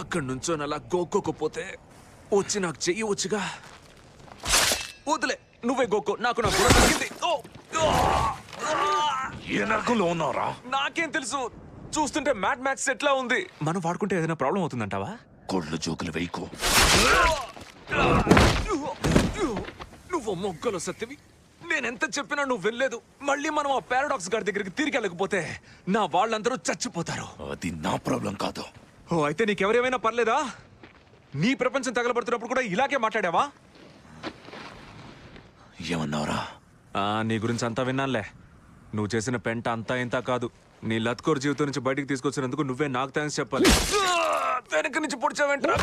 అక్కడి నుంచో అలా గోక్కోకపోతే వచ్చి నాకు చెయ్యి వచ్చుగా. వదిలే, నువ్వే గోక్కో, నాకు నా బుర్ర తగ్గింది. ఏ నరకంలో ఉన్నారా? నాకేం తెలుసు, చూస్తుంటే మ్యాడ్ మ్యాక్స్ ఎట్లా ఉంది. మనం వాడుకుంటే ఏదైనా ప్రాబ్లం అవుతుందంటావా? కొళ్ళు జోకులు వేయకు. నువ్వు మొగ్గలో సత్యవి, నేనెంత చెప్పినా నువ్వు వెళ్ళలేదు. మళ్ళీ మనం ఆ పారాడాక్స్ గారి దగ్గరికి తిరిగి వెళ్ళకపోతే నా వాళ్ళందరూ చచ్చిపోతారు. అది నా ప్రాబ్లం కాదు. ఓ, అయితే నీకెవరేమైనా పర్లేదా? నీ ప్రపంచం తగలబడుతున్నప్పుడు కూడా ఇలాగే మాట్లాడావా? ఏమన్నావురా? నీ గురించి అంతా విన్నానులే. నువ్వు చేసిన పెంట అంతా ఇంత కాదు. నీ లత్కోర్ జీవితం నుంచి బయటికి తీసుకొచ్చినందుకు నువ్వే నాకు థ్యాంక్స్ చెప్పాలి. వెనక నుంచి పొడిచావేంట్రా?